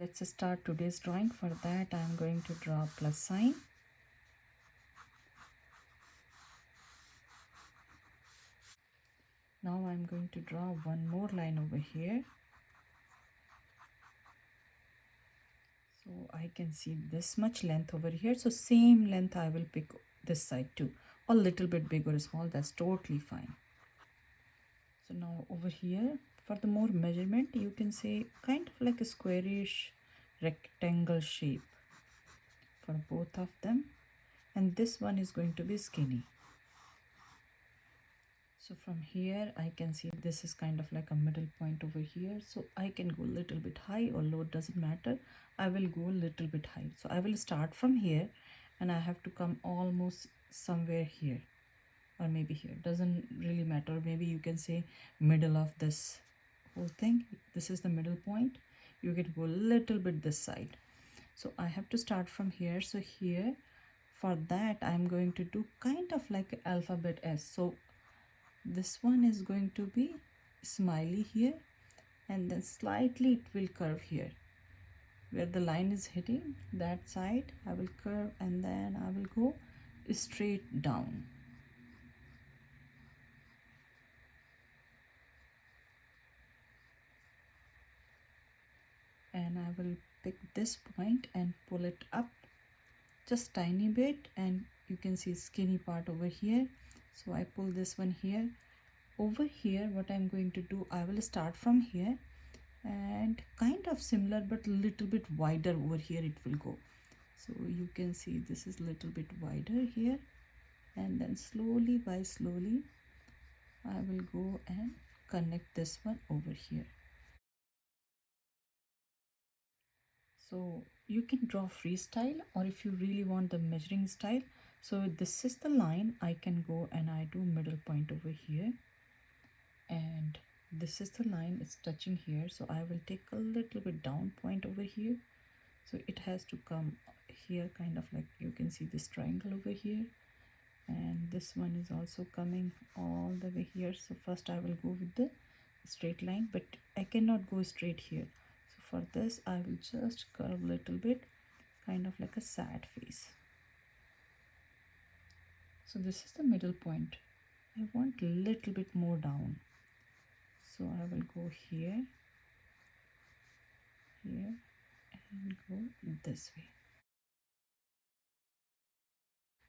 Let's start today's drawing. For that, I am going to draw a plus sign. Now I am going to draw one more line over here. So I can see this much length over here. So same length I will pick this side too. A little bit big or small, that's totally fine. So now over here, for the more measurement, you can say kind of like a squarish rectangle shape for both of them. And this one is going to be skinny. So from here I can see this is kind of like a middle point over here. So I can go a little bit high or low, doesn't matter. I will go a little bit high. So I will start from here and I have to come almost somewhere here or maybe here, doesn't really matter. Maybe you can say middle of this whole thing. This is the middle point. You can go a little bit this side. So I have to start from here. So here, for that I'm going to do kind of like alphabet S. So this one is going to be smiley here and then slightly it will curve here where the line is hitting that side. I will curve and then I will go straight down. And I will pick this point and pull it up just tiny bit, and you can see skinny part over here. So I pull this one here. Over here what I'm going to do, I will start from here and kind of similar but a little bit wider over here it will go. So you can see this is a little bit wider here, and then slowly by slowly I will go and connect this one over here. So you can draw freestyle, or if you really want the measuring style, so this is the line. I can go and I do middle point over here, and this is the line, it's touching here. So I will take a little bit down point over here. So it has to come here, kind of like you can see this triangle over here, and this one is also coming all the way here. So first I will go with the straight line, but I cannot go straight here. So for this I will just curve a little bit, kind of like a sad face. So this is the middle point. I want a little bit more down, so I will go here, here, and go this way.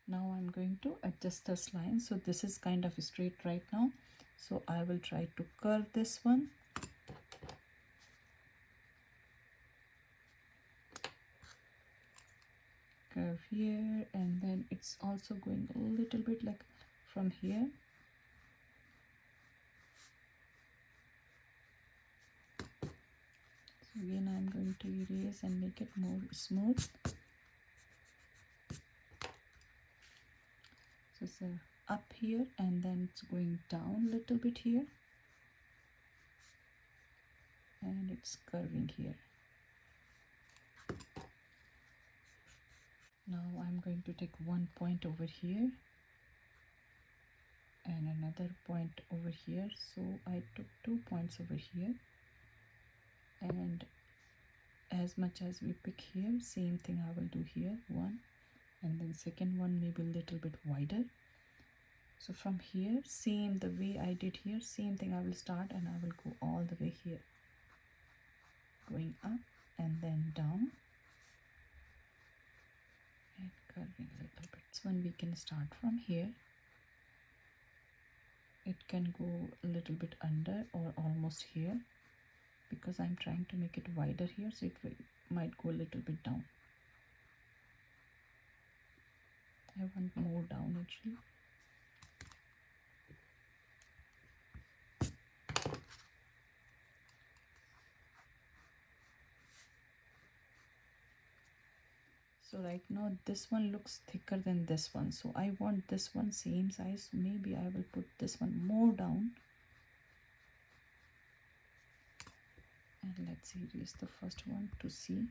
Now I'm going to adjust this line. So this is kind of straight right now, so I will try to curve this one. Curve here, and then it's also going a little bit like from here. So again I'm going to erase and make it more smooth. So it's up here and then it's going down a little bit here, and it's curving here. Now I'm going to take one point over here and another point over here. So I took 2 points over here, and as much as we pick here, same thing I will do here, one, and then second one maybe a little bit wider. So from here, same the way I did here, same thing I will start, and I will go all the way here, going up and then down and curving a little bit. This one we can start from here. It can go a little bit under or almost here, because I'm trying to make it wider here, so it might go a little bit down. I want more down actually. So right now this one looks thicker than this one, so I want this one same size. Maybe I will put this one more down, and let's erase the first one to see.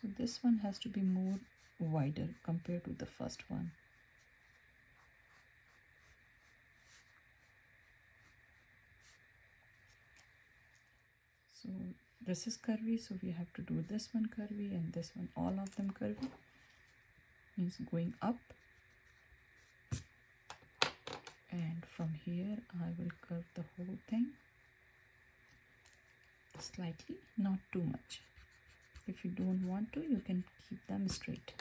So this one has to be more wider compared to the first one. So this is curvy, so we have to do this one curvy and this one, all of them curvy, means going up. And from here I will curve the whole thing slightly, not too much. If you don't want to, you can keep them straight.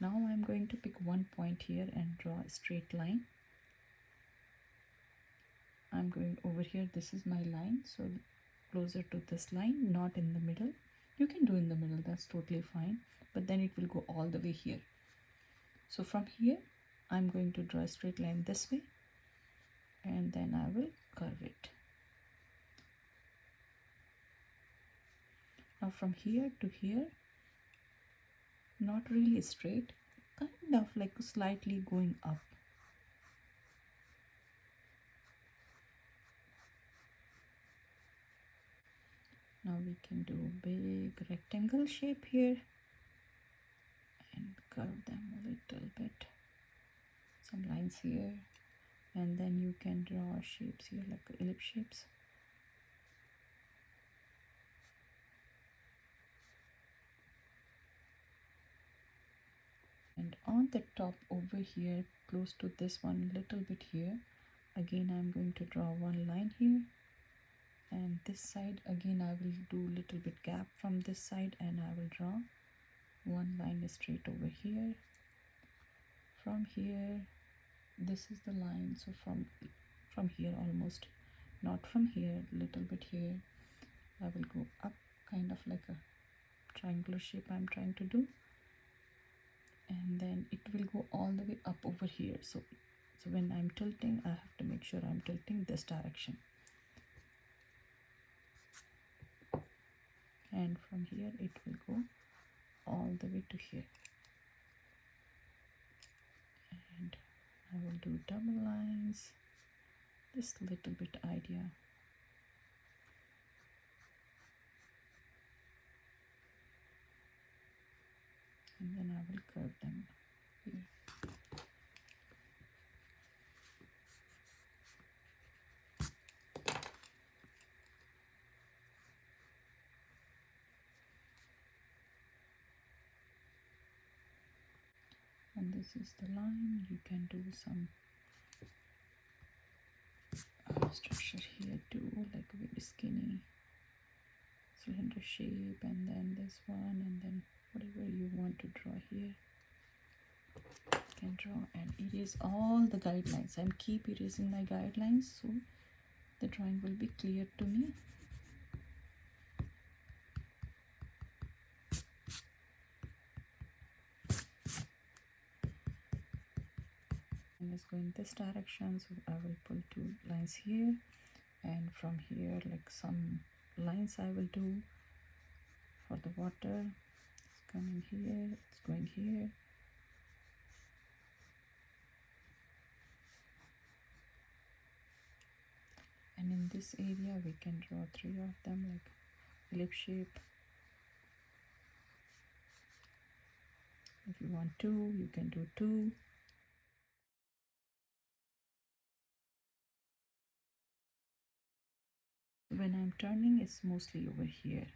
Now I'm going to pick one point here and draw a straight line. I'm going over here, this is my line, so closer to this line, not in the middle. You can do in the middle, that's totally fine, but then it will go all the way here. So from here I'm going to draw a straight line this way, and then I will curve it. Now from here to here, not really straight, kind of like slightly going up. Now we can do a big rectangle shape here and curve them a little bit. Some lines here, and then you can draw shapes here like ellipse shapes. And on the top over here, close to this one, little bit here, again I'm going to draw one line here, and this side again I will do little bit gap from this side, and I will draw one line straight over here. From here, this is the line, so from here almost, not from here, little bit here, I will go up, kind of like a triangular shape I'm trying to do, and then it will go all the way up over here. So when I'm tilting, I have to make sure I'm tilting this direction, and from here it will go all the way to here. And I will do double lines, just a little bit idea. And then I will curve them here. And this is the line. You can do some structure here too, like very skinny cylinder shape, and then this one, and then whatever you want to draw here, you can draw and erase all the guidelines. I'm keep erasing my guidelines so the drawing will be clear to me. And let's go in this direction, so I will pull two lines here, and from here like some lines I will do for the water. It's coming here, it's going here, and in this area we can draw three of them like ellipse shape. If you want two, you can do two. When I'm turning, it's mostly over here.